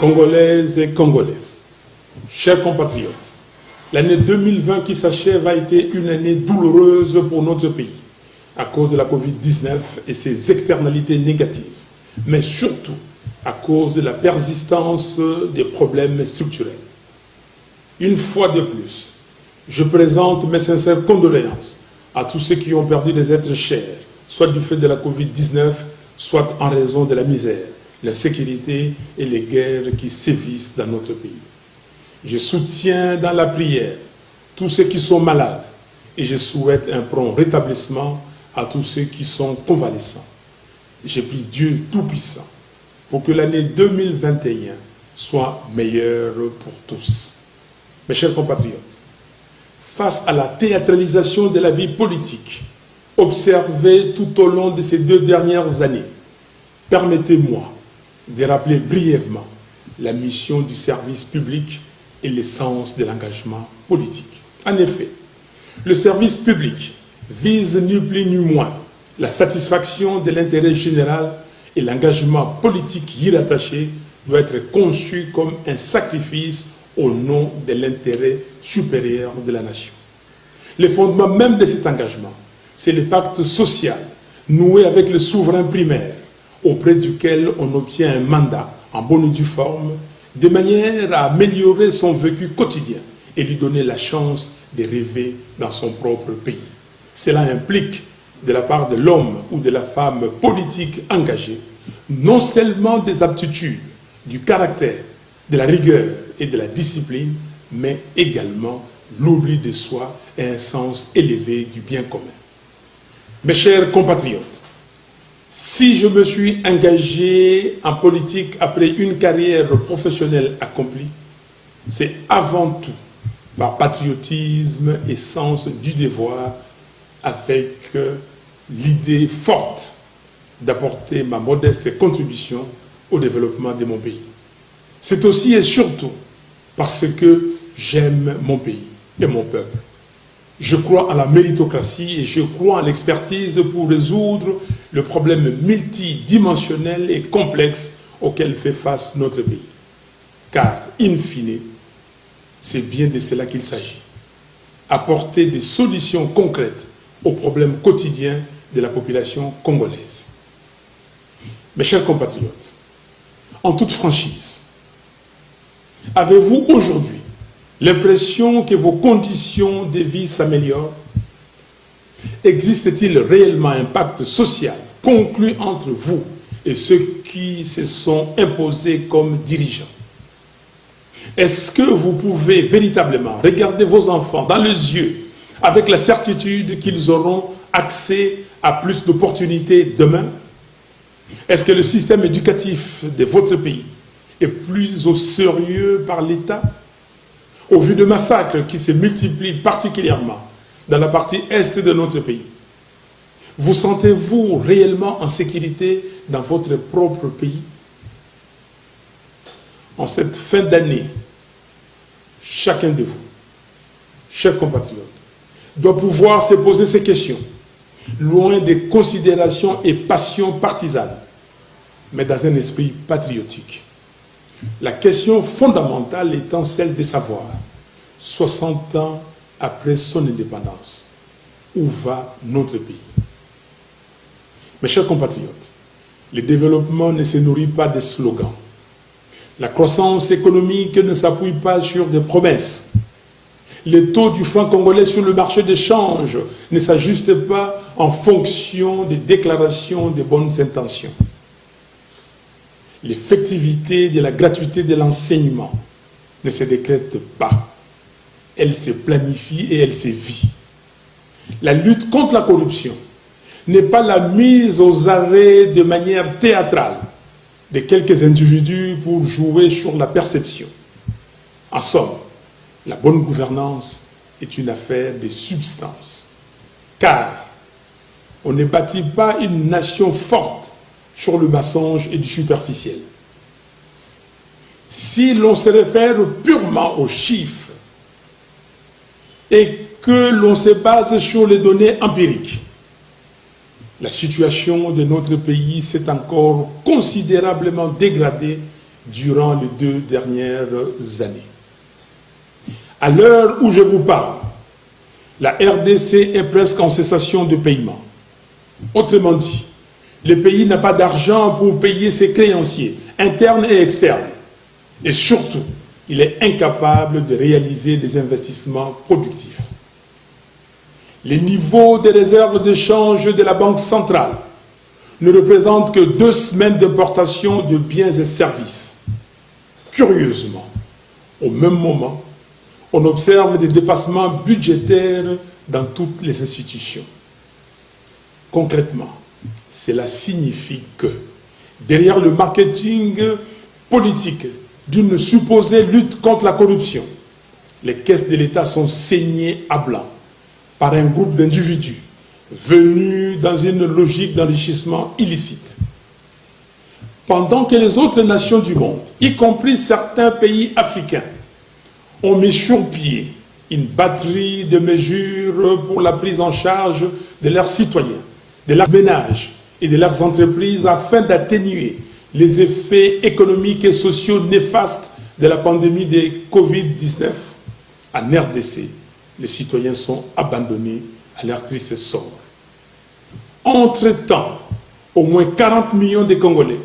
Congolaises et Congolais, chers compatriotes, l'année 2020 qui s'achève a été une année douloureuse pour notre pays à cause de la Covid-19 et ses externalités négatives, mais surtout à cause de la persistance des problèmes structurels. Une fois de plus, je présente mes sincères condoléances à tous ceux qui ont perdu des êtres chers, soit du fait de la Covid-19, soit en raison de la misère, l'insécurité et les guerres qui sévissent dans notre pays. Je soutiens dans la prière tous ceux qui sont malades et je souhaite un prompt rétablissement à tous ceux qui sont convalescents. Je prie Dieu Tout-Puissant pour que l'année 2021 soit meilleure pour tous. Mes chers compatriotes, face à la théâtralisation de la vie politique observée tout au long de ces 2 dernières années, permettez-moi de rappeler brièvement la mission du service public et l'essence de l'engagement politique. En effet, le service public vise ni plus ni moins la satisfaction de l'intérêt général et l'engagement politique y rattaché doit être conçu comme un sacrifice au nom de l'intérêt supérieur de la nation. Le fondement même de cet engagement, c'est le pacte social noué avec le souverain primaire auprès duquel on obtient un mandat en bonne et due forme de manière à améliorer son vécu quotidien et lui donner la chance de rêver dans son propre pays. Cela implique, de la part de l'homme ou de la femme politique engagée, non seulement des aptitudes, du caractère, de la rigueur et de la discipline, mais également l'oubli de soi et un sens élevé du bien commun. Mes chers compatriotes, si je me suis engagé en politique après une carrière professionnelle accomplie, c'est avant tout par patriotisme et sens du devoir, avec l'idée forte d'apporter ma modeste contribution au développement de mon pays. C'est aussi et surtout parce que j'aime mon pays et mon peuple. Je crois à la méritocratie et je crois à l'expertise pour résoudre le problème multidimensionnel et complexe auquel fait face notre pays. Car, in fine, c'est bien de cela qu'il s'agit. Apporter des solutions concrètes aux problèmes quotidiens de la population congolaise. Mes chers compatriotes, en toute franchise, avez-vous aujourd'hui l'impression que vos conditions de vie s'améliorent? Existe-t-il réellement un pacte social conclu entre vous et ceux qui se sont imposés comme dirigeants? Est-ce que vous pouvez véritablement regarder vos enfants dans les yeux avec la certitude qu'ils auront accès à plus d'opportunités demain? Est-ce que le système éducatif de votre pays est plus au sérieux par l'État? Au vu de massacres qui se multiplient particulièrement dans la partie est de notre pays, vous sentez-vous réellement en sécurité dans votre propre pays? En cette fin d'année, chacun de vous, chers compatriotes, doit pouvoir se poser ces questions, loin des considérations et passions partisanes, mais dans un esprit patriotique. La question fondamentale étant celle de savoir, 60 ans après son indépendance, où va notre pays? Mes chers compatriotes, le développement ne se nourrit pas de slogans. La croissance économique ne s'appuie pas sur des promesses. Le taux du franc congolais sur le marché d'échange ne s'ajuste pas en fonction des déclarations de bonnes intentions. L'effectivité de la gratuité de l'enseignement ne se décrète pas. Elle se planifie et elle se vit. La lutte contre la corruption n'est pas la mise aux arrêts de manière théâtrale de quelques individus pour jouer sur la perception. En somme, la bonne gouvernance est une affaire de substance. Car on ne bâtit pas une nation forte sur le mensonge et du superficiel. Si l'on se réfère purement aux chiffres et que l'on se base sur les données empiriques, la situation de notre pays s'est encore considérablement dégradée durant les 2 dernières années. À l'heure où je vous parle, la RDC est presque en cessation de paiement. Autrement dit, le pays n'a pas d'argent pour payer ses créanciers, internes et externes. Et surtout, il est incapable de réaliser des investissements productifs. Les niveaux des réserves de change de la Banque centrale ne représentent que 2 semaines d'importation de biens et services. Curieusement, au même moment, on observe des dépassements budgétaires dans toutes les institutions. Concrètement, cela signifie que derrière le marketing politique d'une supposée lutte contre la corruption, les caisses de l'État sont saignées à blanc par un groupe d'individus venus dans une logique d'enrichissement illicite. Pendant que les autres nations du monde, y compris certains pays africains, ont mis sur pied une batterie de mesures pour la prise en charge de leurs citoyens, de leurs ménages et de leurs entreprises afin d'atténuer les effets économiques et sociaux néfastes de la pandémie de Covid-19. En RDC, les citoyens sont abandonnés à leur triste sort. Entre-temps, au moins 40 millions de Congolais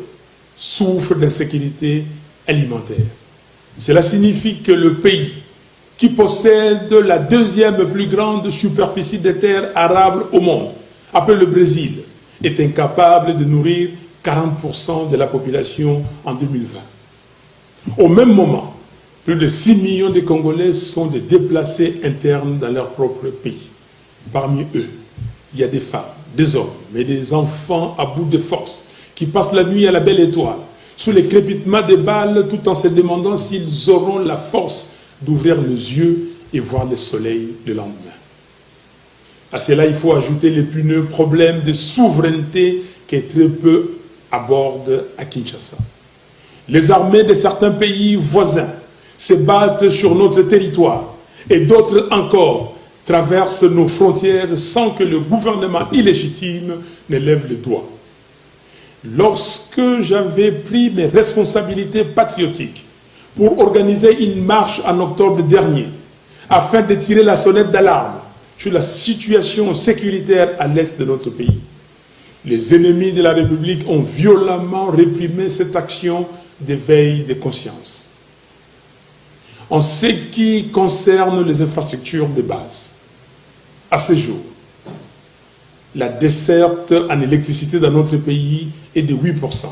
souffrent d'insécurité alimentaire. Cela signifie que le pays, qui possède la 2e plus grande superficie de terres arables au monde, après le Brésil, est incapable de nourrir 40% de la population en 2020. Au même moment, plus de 6 millions de Congolais sont des déplacés internes dans leur propre pays. Parmi eux, il y a des femmes, des hommes, mais des enfants à bout de force qui passent la nuit à la belle étoile, sous les crépitements des balles, tout en se demandant s'ils auront la force d'ouvrir les yeux et voir le soleil le lendemain. À cela, il faut ajouter l'épineux problème de souveraineté qui très peu aborde à Kinshasa. Les armées de certains pays voisins se battent sur notre territoire et d'autres encore traversent nos frontières sans que le gouvernement illégitime ne lève le doigt. Lorsque j'avais pris mes responsabilités patriotiques pour organiser une marche en octobre dernier afin de tirer la sonnette d'alarme sur la situation sécuritaire à l'est de notre pays, les ennemis de la République ont violemment réprimé cette action d'éveil de conscience. En ce qui concerne les infrastructures de base, à ce jour, la desserte en électricité dans notre pays est de 8%,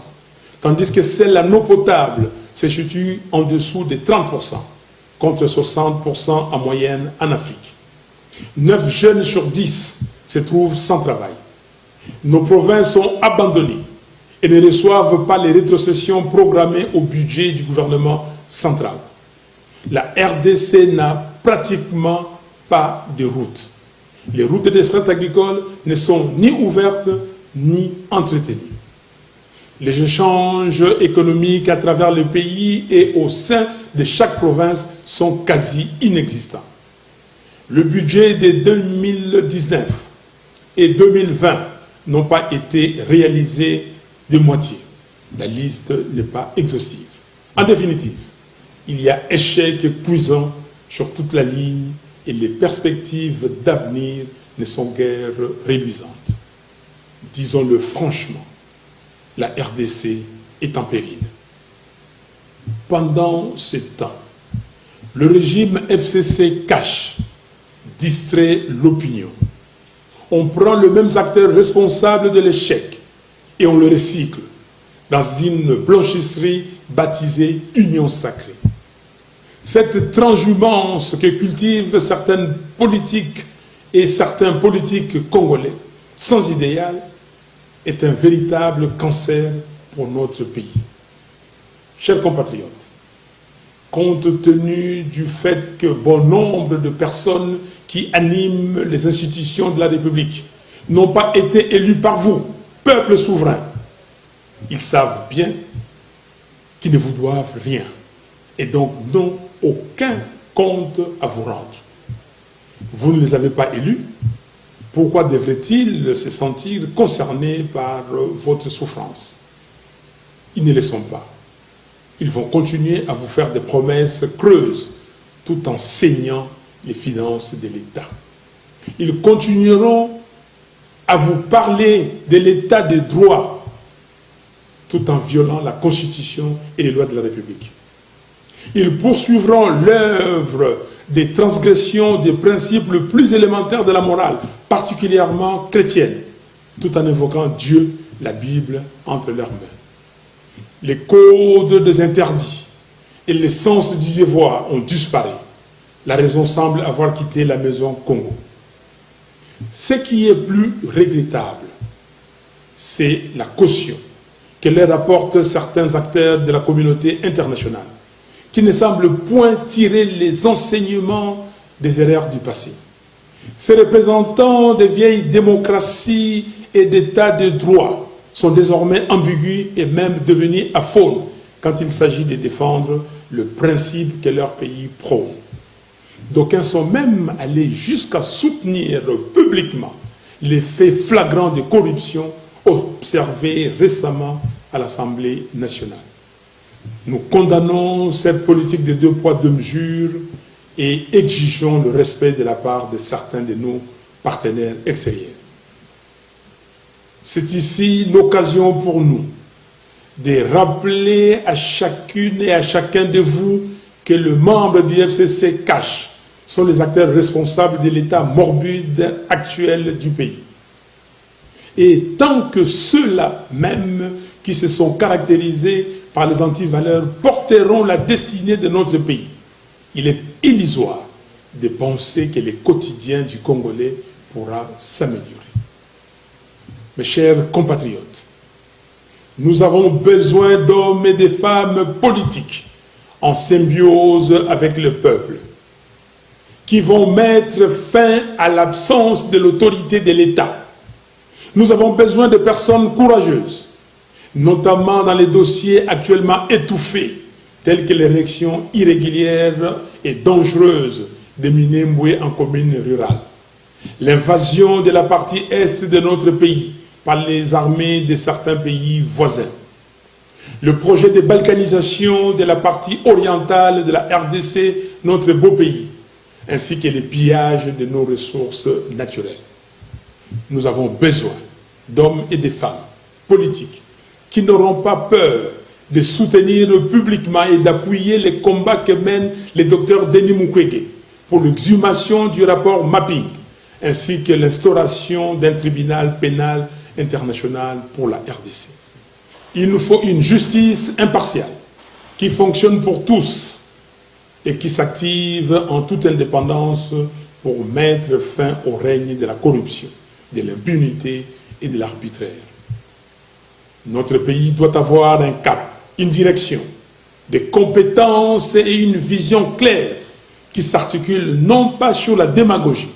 tandis que celle en eau potable se situe en dessous de 30%, contre 60% en moyenne en Afrique. 9 jeunes sur 10 se trouvent sans travail. Nos provinces sont abandonnées et ne reçoivent pas les rétrocessions programmées au budget du gouvernement central. La RDC n'a pratiquement pas de routes. Les routes de desserte agricole ne sont ni ouvertes ni entretenues. Les échanges économiques à travers le pays et au sein de chaque province sont quasi inexistants. Le budget de 2019 et 2020 n'ont pas été réalisés de moitié. La liste n'est pas exhaustive. En définitive, il y a échec cuisant sur toute la ligne et les perspectives d'avenir ne sont guère reluisantes. Disons-le franchement, la RDC est en péril. Pendant ce temps, le régime FCC cache, distrait l'opinion. On prend les mêmes acteurs responsables de l'échec et on le recycle dans une blanchisserie baptisée Union sacrée. Cette transhumance que cultivent certaines politiques et certains politiques congolais sans idéal est un véritable cancer pour notre pays. Chers compatriotes, compte tenu du fait que bon nombre de personnes qui animent les institutions de la République n'ont pas été élus par vous, peuple souverain, ils savent bien qu'ils ne vous doivent rien et donc n'ont aucun compte à vous rendre. Vous ne les avez pas élus, pourquoi devraient-ils se sentir concernés par votre souffrance? Ils ne le sont pas. Ils vont continuer à vous faire des promesses creuses tout en saignant les finances de l'État. Ils continueront à vous parler de l'état de droit tout en violant la Constitution et les lois de la République. Ils poursuivront l'œuvre des transgressions des principes les plus élémentaires de la morale, particulièrement chrétienne, tout en évoquant Dieu, la Bible, entre leurs mains. Les codes des interdits et l'essence du devoir ont disparu. La raison semble avoir quitté la maison Congo. Ce qui est plus regrettable, c'est la caution que leur apportent certains acteurs de la communauté internationale, qui ne semblent point tirer les enseignements des erreurs du passé. Ces représentants des vieilles démocraties et d'états de droit sont désormais ambigus et même devenus aphones quand il s'agit de défendre le principe que leur pays prône. D'aucuns sont même allés jusqu'à soutenir publiquement les faits flagrants de corruption observés récemment à l'Assemblée nationale. Nous condamnons cette politique de 2 poids 2 mesures et exigeons le respect de la part de certains de nos partenaires extérieurs. C'est ici l'occasion pour nous de rappeler à chacune et à chacun de vous que les membres du FCC cash sont les acteurs responsables de l'état morbide actuel du pays. Et tant que ceux-là même qui se sont caractérisés par les antivaleurs porteront la destinée de notre pays, il est illusoire de penser que le quotidien du Congolais pourra s'améliorer. Mes chers compatriotes, nous avons besoin d'hommes et de femmes politiques en symbiose avec le peuple, qui vont mettre fin à l'absence de l'autorité de l'État. Nous avons besoin de personnes courageuses, notamment dans les dossiers actuellement étouffés, tels que l'érection irrégulière et dangereuse de Minembwe en commune rurale, l'invasion de la partie est de notre pays par les armées de certains pays voisins, le projet de balkanisation de la partie orientale de la RDC, notre beau pays, ainsi que les pillages de nos ressources naturelles. Nous avons besoin d'hommes et de femmes politiques qui n'auront pas peur de soutenir publiquement et d'appuyer les combats que mène le docteur Denis Mukwege pour l'exhumation du rapport Mapping, ainsi que l'instauration d'un tribunal pénal international pour la RDC. Il nous faut une justice impartiale qui fonctionne pour tous et qui s'active en toute indépendance pour mettre fin au règne de la corruption, de l'impunité et de l'arbitraire. Notre pays doit avoir un cap, une direction, des compétences et une vision claire qui s'articulent non pas sur la démagogie,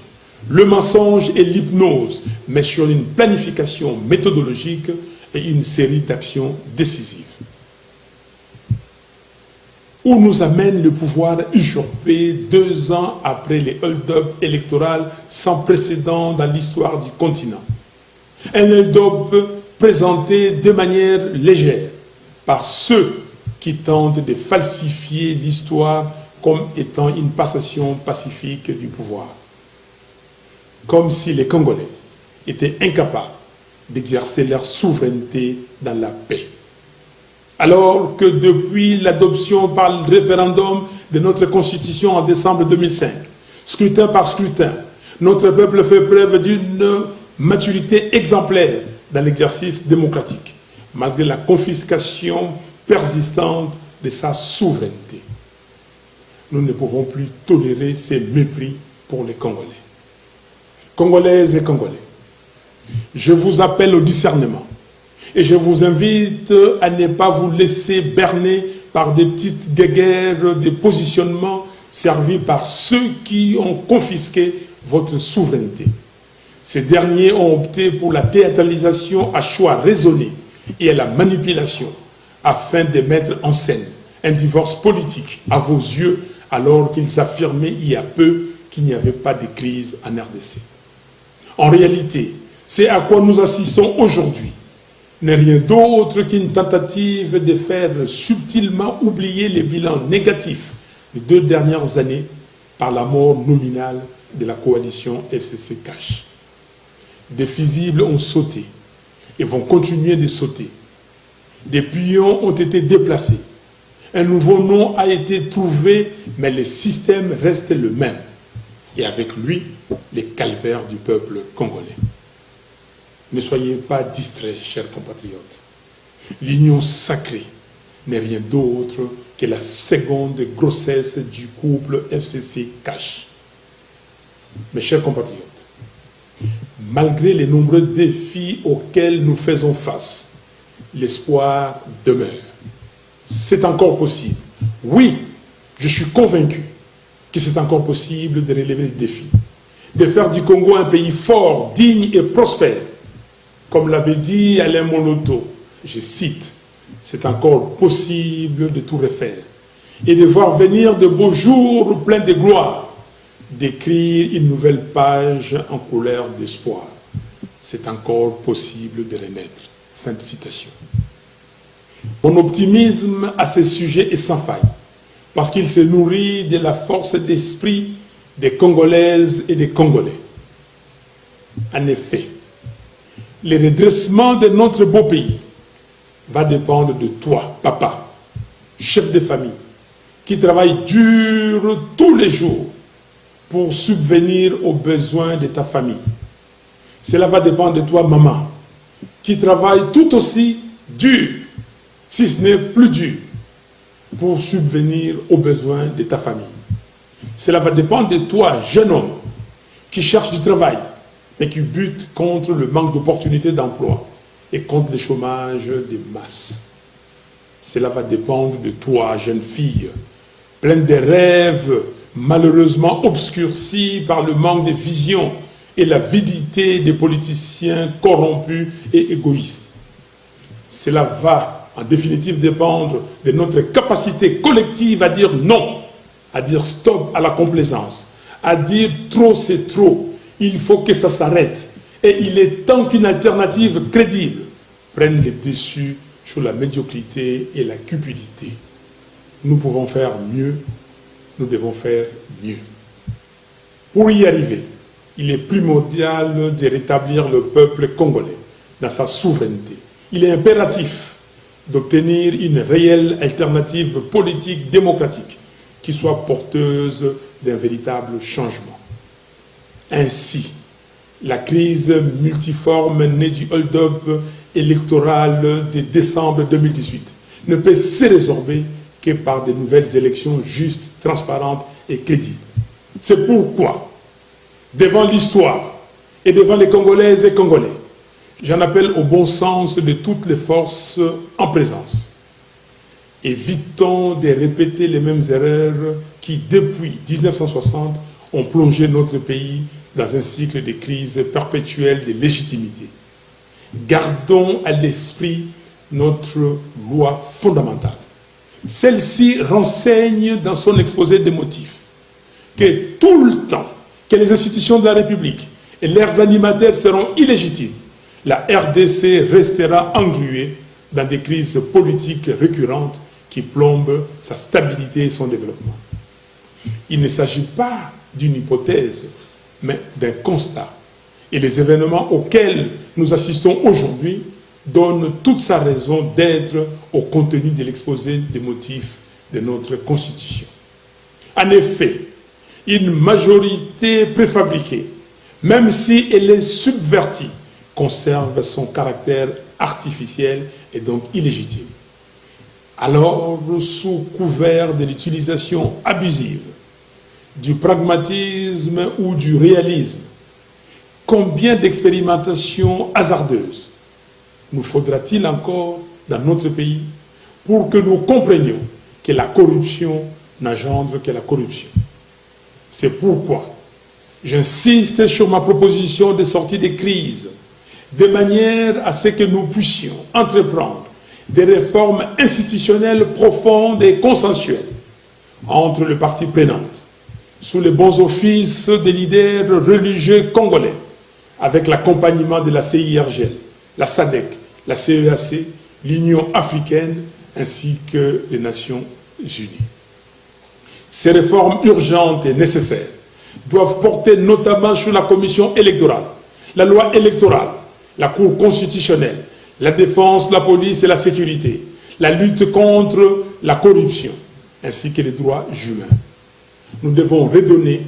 le mensonge et l'hypnose, mais sur une planification méthodologique et une série d'actions décisives. Où nous amène le pouvoir usurpé 2 ans après les hold-up électoraux sans précédent dans l'histoire du continent. Un hold-up présenté de manière légère par ceux qui tentent de falsifier l'histoire comme étant une passation pacifique du pouvoir. Comme si les Congolais étaient incapables d'exercer leur souveraineté dans la paix. Alors que depuis l'adoption par le référendum de notre Constitution en décembre 2005, scrutin par scrutin, notre peuple fait preuve d'une maturité exemplaire dans l'exercice démocratique, malgré la confiscation persistante de sa souveraineté. Nous ne pouvons plus tolérer ces mépris pour les Congolais. Congolaises et Congolais, je vous appelle au discernement et je vous invite à ne pas vous laisser berner par des petites guéguerres de positionnement servis par ceux qui ont confisqué votre souveraineté. Ces derniers ont opté pour la théâtralisation à choix raisonné et à la manipulation afin de mettre en scène un divorce politique à vos yeux alors qu'ils affirmaient il y a peu qu'il n'y avait pas de crise en RDC. En réalité, c'est à quoi nous assistons aujourd'hui. n'est rien d'autre qu'une tentative de faire subtilement oublier les bilans négatifs des 2 dernières années par la mort nominale de la coalition FCC-Cash. Des fusibles ont sauté et vont continuer de sauter. Des pions ont été déplacés. Un nouveau nom a été trouvé, mais le système reste le même. Et avec lui, les calvaires du peuple congolais. Ne soyez pas distraits, chers compatriotes. L'union sacrée n'est rien d'autre que la seconde grossesse du couple FCC-Cash. Mes chers compatriotes, malgré les nombreux défis auxquels nous faisons face, l'espoir demeure. C'est encore possible. Oui, je suis convaincu que c'est encore possible de relever les défis, de faire du Congo un pays fort, digne et prospère. Comme l'avait dit Alain Moloto, je cite, « C'est encore possible de tout refaire et de voir venir de beaux jours pleins de gloire, d'écrire une nouvelle page en couleur d'espoir. C'est encore possible de renaître. » Fin de citation. Mon optimisme à ce sujet est sans faille, parce qu'il se nourrit de la force d'esprit des Congolaises et des Congolais. En effet, le redressement de notre beau pays va dépendre de toi, papa, chef de famille, qui travaille dur tous les jours pour subvenir aux besoins de ta famille. Cela va dépendre de toi, maman, qui travaille tout aussi dur, si ce n'est plus dur, pour subvenir aux besoins de ta famille. Cela va dépendre de toi, jeune homme, qui cherche du travail, mais qui bute contre le manque d'opportunités d'emploi et contre le chômage des masses. Cela va dépendre de toi, jeune fille, pleine de rêves, malheureusement obscurcis par le manque de vision et l'avidité des politiciens corrompus et égoïstes. Cela va, en définitive, dépendre de notre capacité collective à dire non, à dire stop à la complaisance, à dire trop c'est trop, il faut que ça s'arrête. Et il est temps qu'une alternative crédible prenne le dessus sur la médiocrité et la cupidité. Nous pouvons faire mieux, nous devons faire mieux. Pour y arriver, il est primordial de rétablir le peuple congolais dans sa souveraineté. Il est impératif d'obtenir une réelle alternative politique démocratique qui soit porteuse d'un véritable changement. Ainsi, la crise multiforme née du hold-up électoral de décembre 2018 ne peut se résorber que par de nouvelles élections justes, transparentes et crédibles. C'est pourquoi, devant l'histoire et devant les Congolaises et Congolais, j'en appelle au bon sens de toutes les forces en présence. Évitons de répéter les mêmes erreurs qui, depuis 1960, ont plongé notre pays dans un cycle de crise perpétuelle de légitimité. Gardons à l'esprit notre loi fondamentale. Celle-ci renseigne dans son exposé des motifs que tout le temps que les institutions de la République et leurs animateurs seront illégitimes, la RDC restera engluée dans des crises politiques récurrentes qui plombent sa stabilité et son développement. Il ne s'agit pas d'une hypothèse, mais d'un constat. Et les événements auxquels nous assistons aujourd'hui donnent toute sa raison d'être au contenu de l'exposé des motifs de notre Constitution. En effet, une majorité préfabriquée, même si elle est subvertie, conserve son caractère artificiel et donc illégitime. Alors, sous couvert de l'utilisation abusive, du pragmatisme ou du réalisme, combien d'expérimentations hasardeuses nous faudra-t-il encore dans notre pays pour que nous comprenions que la corruption n'engendre que la corruption? C'est pourquoi j'insiste sur ma proposition de sortie des crises, de manière à ce que nous puissions entreprendre des réformes institutionnelles profondes et consensuelles entre les parties prenantes, sous les bons offices des leaders religieux congolais, avec l'accompagnement de la CIRGL, la SADC, la CEAC, l'Union africaine ainsi que les Nations unies. Ces réformes urgentes et nécessaires doivent porter notamment sur la commission électorale, la loi électorale, la Cour constitutionnelle, la défense, la police et la sécurité, la lutte contre la corruption, ainsi que les droits humains. Nous devons redonner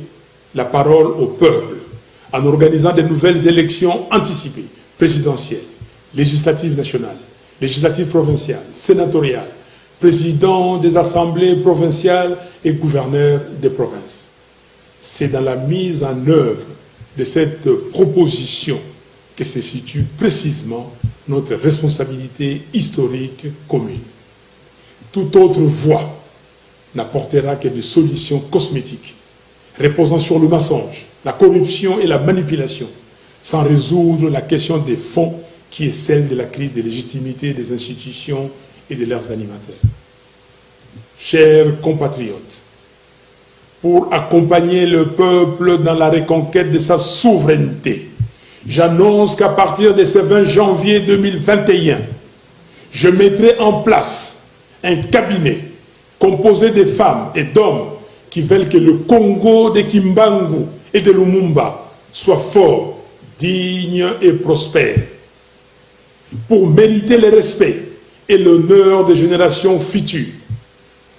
la parole au peuple en organisant de nouvelles élections anticipées, présidentielles, législatives nationales, législatives provinciales, sénatoriales, présidents des assemblées provinciales et gouverneurs des provinces. C'est dans la mise en œuvre de cette proposition que se situe précisément notre responsabilité historique commune. Toute autre voie n'apportera que des solutions cosmétiques, reposant sur le mensonge, la corruption et la manipulation, sans résoudre la question des fonds qui est celle de la crise de légitimité des institutions et de leurs animateurs. Chers compatriotes, pour accompagner le peuple dans la reconquête de sa souveraineté, j'annonce qu'à partir de ce 20 janvier 2021, je mettrai en place un cabinet composé de femmes et d'hommes qui veulent que le Congo de Kimbangu et de Lumumba soit fort, digne et prospère. Pour mériter le respect et l'honneur des générations futures,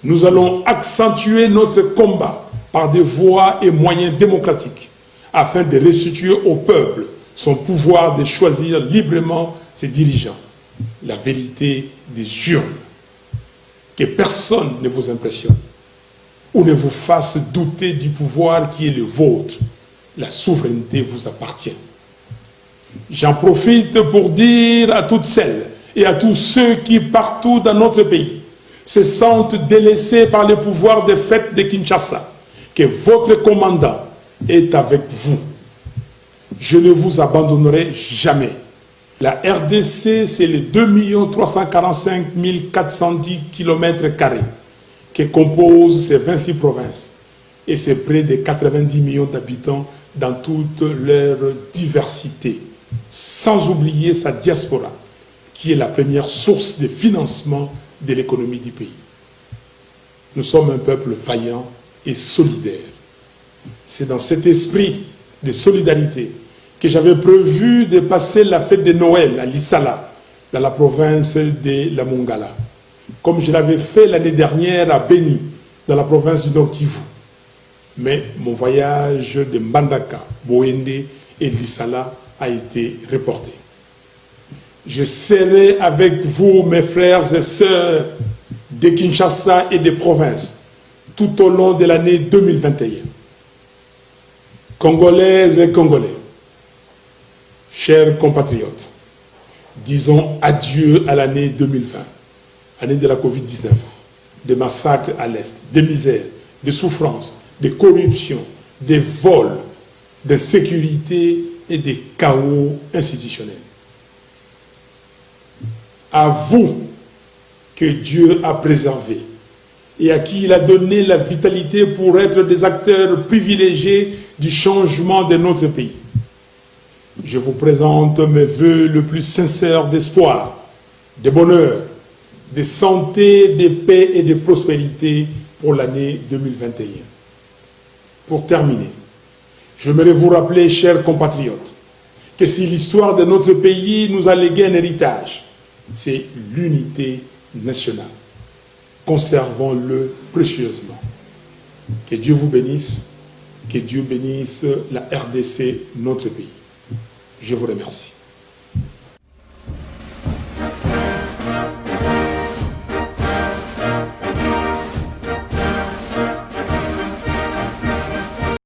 nous allons accentuer notre combat par des voies et moyens démocratiques afin de restituer au peuple son pouvoir de choisir librement ses dirigeants. La vérité des urnes. Que personne ne vous impressionne ou ne vous fasse douter du pouvoir qui est le vôtre. La souveraineté vous appartient. J'en profite pour dire à toutes celles et à tous ceux qui, partout dans notre pays, se sentent délaissés par le pouvoir des fêtes de Kinshasa, que votre commandant est avec vous. Je ne vous abandonnerai jamais. La RDC, c'est les 2 345 410 km² que composent ces 26 provinces. Et c'est près de 90 millions d'habitants dans toute leur diversité. Sans oublier sa diaspora, qui est la première source de financement de l'économie du pays. Nous sommes un peuple vaillant et solidaire. C'est dans cet esprit de solidarité que j'avais prévu de passer la fête de Noël à Lissala, dans la province de la Mongala, comme je l'avais fait l'année dernière à Beni, dans la province du Nord Kivu. Mais mon voyage de Mbandaka, Boende et Lissala a été reporté. Je serai avec vous, mes frères et sœurs de Kinshasa et des provinces, tout au long de l'année 2021. Congolaises et Congolais, chers compatriotes, disons adieu à l'année 2020, année de la Covid-19, des massacres à l'Est, des misères, des souffrances, des corruptions, des vols, d'insécurité et des chaos institutionnels. À vous que Dieu a préservé et à qui il a donné la vitalité pour être des acteurs privilégiés du changement de notre pays. Je vous présente mes vœux le plus sincère d'espoir, de bonheur, de santé, de paix et de prospérité pour l'année 2021. Pour terminer, j'aimerais vous rappeler, chers compatriotes, que si l'histoire de notre pays nous a légué un héritage, c'est l'unité nationale. Conservons-le précieusement. Que Dieu vous bénisse, que Dieu bénisse la RDC, notre pays. Je vous remercie.